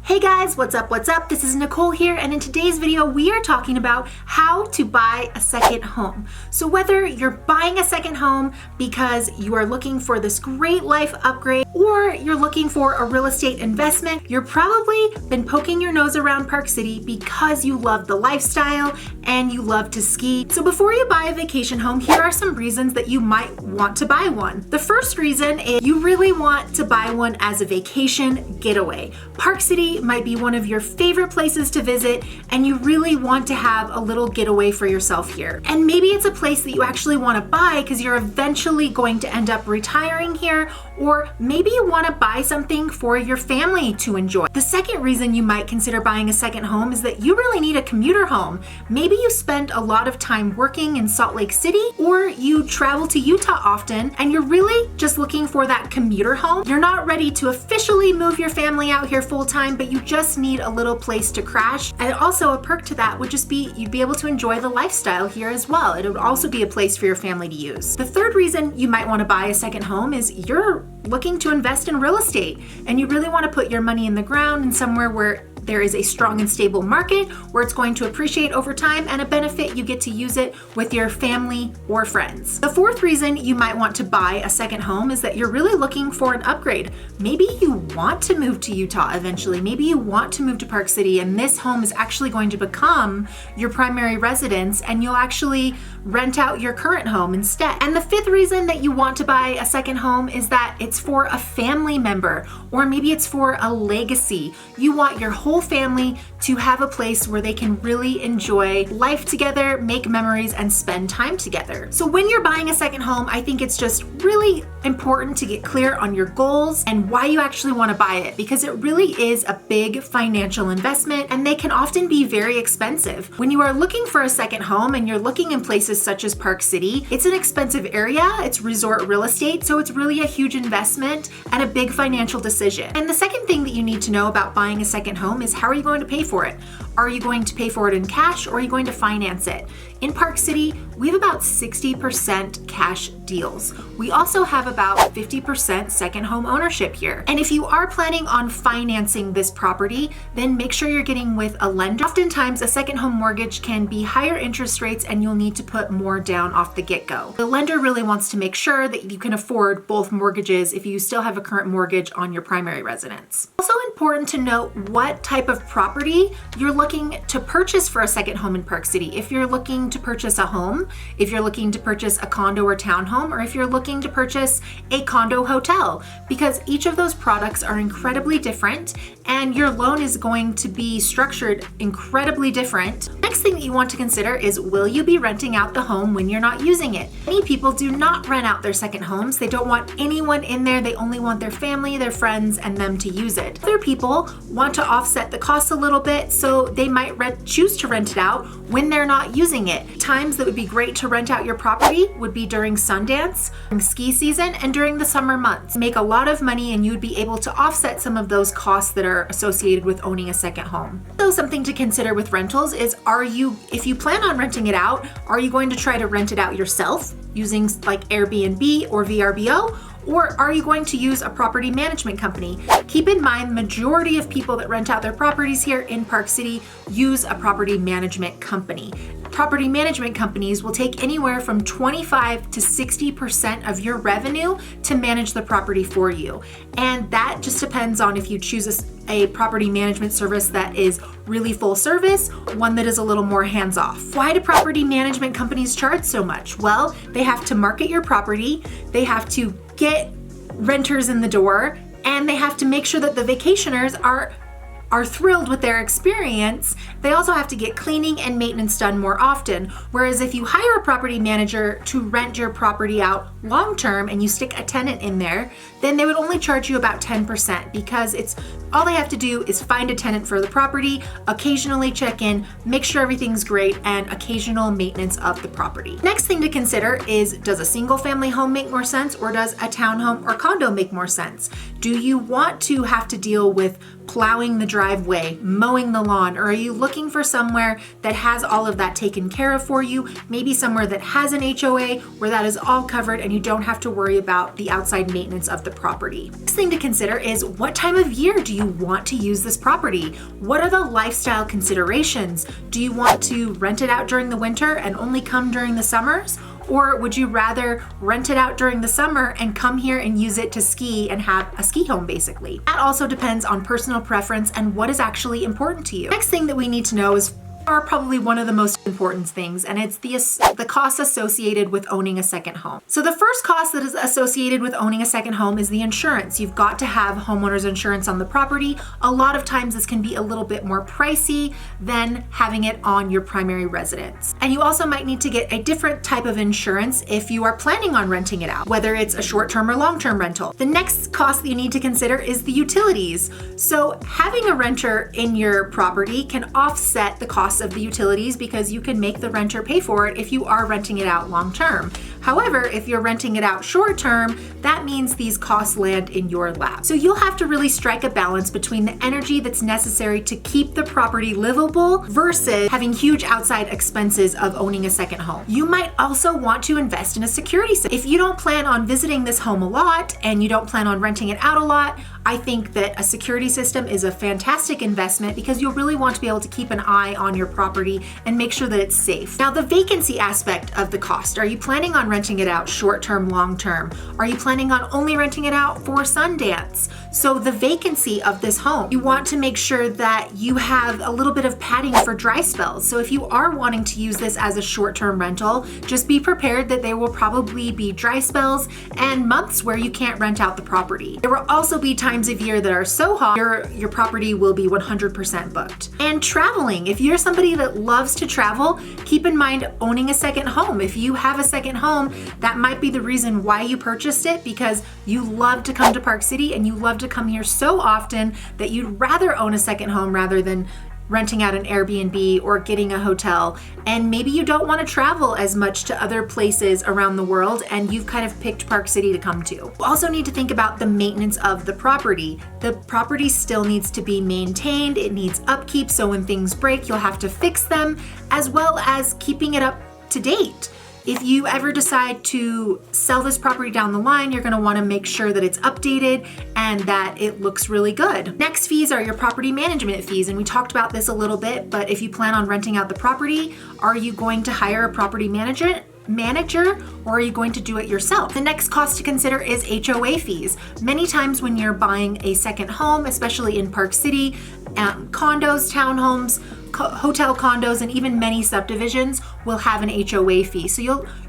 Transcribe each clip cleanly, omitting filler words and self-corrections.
Hey guys, what's up? This is Nicole here, and in today's video we are talking about how to buy a second home. So whether you're buying a second home because you are looking for this great life upgrade or you're looking for a real estate investment, you're probably been poking your nose around Park City because you love the lifestyle and you love to ski. So before you buy a vacation home, here are some reasons that you might want to buy one. The first reason is you really want to buy one as a vacation getaway. Park City might be one of your favorite places to visit and you really want to have a little getaway for yourself here. And maybe it's a place that you actually want to buy because you're eventually going to end up retiring here, or maybe you want to buy something for your family to enjoy. The second reason you might consider buying a second home is that you really need a commuter home. Maybe you spend a lot of time working in Salt Lake City, or you travel to Utah often and you're really just looking for that commuter home. You're not ready to officially move your family out here full time, but you just need a little place to crash. And also a perk to that would just be you'd be able to enjoy the lifestyle here as well. It would also be a place for your family to use. The third reason you might want to buy a second home is you're looking to invest in real estate and you really want to put your money in the ground in somewhere where there is a strong and stable market where it's going to appreciate over time, and a benefit you get to use it with your family or friends. The fourth reason you might want to buy a second home is that you're really looking for an upgrade. Maybe you want to move to Utah eventually. Maybe you want to move to Park City and this home is actually going to become your primary residence and you'll actually rent out your current home instead. And the fifth reason that you want to buy a second home is that it's for a family member, or maybe it's for a legacy. You want your whole family to have a place where they can really enjoy life together, make memories, and spend time together. So when you're buying a second home, I think it's just really important to get clear on your goals and why you actually want to buy it, because it really is a big financial investment and they can often be very expensive. When you are looking for a second home and you're looking in places such as Park City, it's an expensive area, it's resort real estate, so it's really a huge investment and a big financial decision. And the second thing that you need to know about buying a second home is how are you going to pay for it? Are you going to pay for it in cash, or are you going to finance it? In Park City, we have about 60% cash deals. We also have about 50% second home ownership here. And if you are planning on financing this property, then make sure you're getting with a lender. Oftentimes, a second home mortgage can be higher interest rates and you'll need to put more down off the get-go. The lender really wants to make sure that you can afford both mortgages if you still have a current mortgage on your primary residence. Also important to note what type of property you're looking to purchase for a second home in Park City. If you're looking to purchase a home, if you're looking to purchase a condo or townhome, or if you're looking to purchase a condo hotel, because each of those products are incredibly different and your loan is going to be structured incredibly different. Next thing that you want to consider is, will you be renting out the home when you're not using it? Many people do not rent out their second homes. They don't want anyone in there. They only want their family, their friends, and them to use it. Other people want to offset the costs a little bit, so they might choose to rent it out when they're not using it. Times that would be great to rent out your property would be during Sundance, during ski season, and during the summer months. Make a lot of money and you'd be able to offset some of those costs that are associated with owning a second home. So something to consider with rentals is, if you plan on renting it out, are you going to try to rent it out yourself using like Airbnb or VRBO? Or are you going to use a property management company? Keep in mind, the majority of people that rent out their properties here in Park City use a property management company. Property management companies will take anywhere from 25 to 60% of your revenue to manage the property for you. And that just depends on if you choose a property management service that is really full service, one that is a little more hands-off. Why do property management companies charge so much? Well, they have to market your property, they have to get renters in the door, and they have to make sure that the vacationers are thrilled with their experience. They also have to get cleaning and maintenance done more often. Whereas if you hire a property manager to rent your property out long-term and you stick a tenant in there, then they would only charge you about 10%, because all they have to do is find a tenant for the property, occasionally check in, make sure everything's great, and occasional maintenance of the property. Next thing to consider is, does a single family home make more sense, or does a townhome or condo make more sense? Do you want to have to deal with plowing the driveway, mowing the lawn, or are you looking for somewhere that has all of that taken care of for you? Maybe somewhere that has an HOA where that is all covered and you you don't have to worry about the outside maintenance of the property. Next thing to consider is what time of year do you want to use this property? What are the lifestyle considerations? Do you want to rent it out during the winter and only come during the summers? Or would you rather rent it out during the summer and come here and use it to ski and have a ski home basically? That also depends on personal preference and what is actually important to you. Next thing that we need to know is probably one of the most important things, and it's the cost associated with owning a second home. So the first cost that is associated with owning a second home is the insurance. You've got to have homeowner's insurance on the property. A lot of times this can be a little bit more pricey than having it on your primary residence. And you also might need to get a different type of insurance if you are planning on renting it out, whether it's a short-term or long-term rental. The next cost that you need to consider is the utilities. So having a renter in your property can offset the cost of the utilities because you can make the renter pay for it if you are renting it out long term. However, if you're renting it out short term, that means these costs land in your lap. So you'll have to really strike a balance between the energy that's necessary to keep the property livable versus having huge outside expenses of owning a second home. You might also want to invest in a security system. If you don't plan on visiting this home a lot and you don't plan on renting it out a lot, I think that a security system is a fantastic investment because you'll really want to be able to keep an eye on your property and make sure that it's safe. Now, the vacancy aspect of the cost. Are you planning on renting it out short-term, long-term? Are you planning on only renting it out for Sundance? So the vacancy of this home, you want to make sure that you have a little bit of padding for dry spells. So if you are wanting to use this as a short-term rental, just be prepared that there will probably be dry spells and months where you can't rent out the property. There will also be times of year that are so hot, your property will be 100% booked. And traveling, if you're somebody that loves to travel, keep in mind owning a second home. If you have a second home, that might be the reason why you purchased it, because you love to come to Park City and you love to come here so often that you'd rather own a second home rather than renting out an Airbnb or getting a hotel. And maybe you don't want to travel as much to other places around the world and you've kind of picked Park City to come to. You also need to think about the maintenance of the property. The property still needs to be maintained. It needs upkeep, so when things break, you'll have to fix them, as well as keeping it up to date. If you ever decide to sell this property down the line, you're gonna wanna make sure that it's updated and that it looks really good. Next fees are your property management fees, and we talked about this a little bit, but if you plan on renting out the property, are you going to hire a property manager or are you going to do it yourself? The next cost to consider is HOA fees. Many times when you're buying a second home, especially in Park City, condos, townhomes, hotel condos, and even many subdivisions will have an HOA fee. So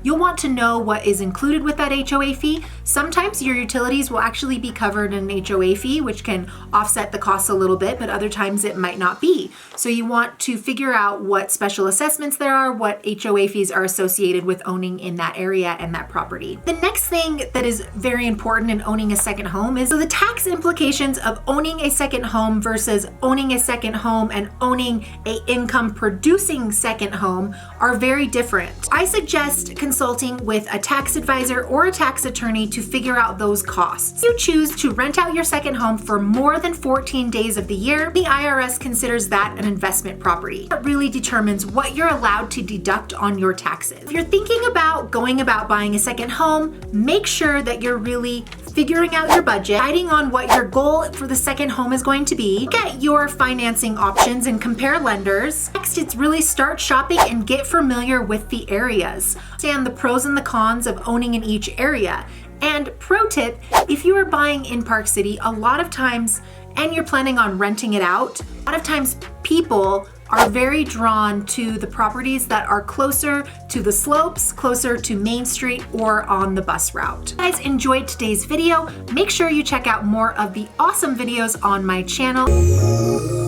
you'll want to know what is included with that HOA fee. Sometimes your utilities will actually be covered in an HOA fee, which can offset the costs a little bit, but other times it might not be. So you want to figure out what special assessments there are, what HOA fees are associated with owning in that area and that property. The next thing that is very important in owning a second home is the tax implications of owning a second home versus owning a second home and owning a income producing second home are very different. I suggest consulting with a tax advisor or a tax attorney to figure out those costs. If you choose to rent out your second home for more than 14 days of the year, the IRS considers that an investment property. It really determines what you're allowed to deduct on your taxes. If you're thinking about going about buying a second home, make sure that you're really figuring out your budget, deciding on what your goal for the second home is going to be. Look at your financing options and compare lenders. Next, it's really start shopping and get familiar with the areas. Understand the pros and the cons of owning in each area. And pro tip, if you are buying in Park City, a lot of times, and you're planning on renting it out, a lot of times people are very drawn to the properties that are closer to the slopes, closer to Main Street, or on the bus route. If you guys enjoyed today's video, make sure you check out more of the awesome videos on my channel.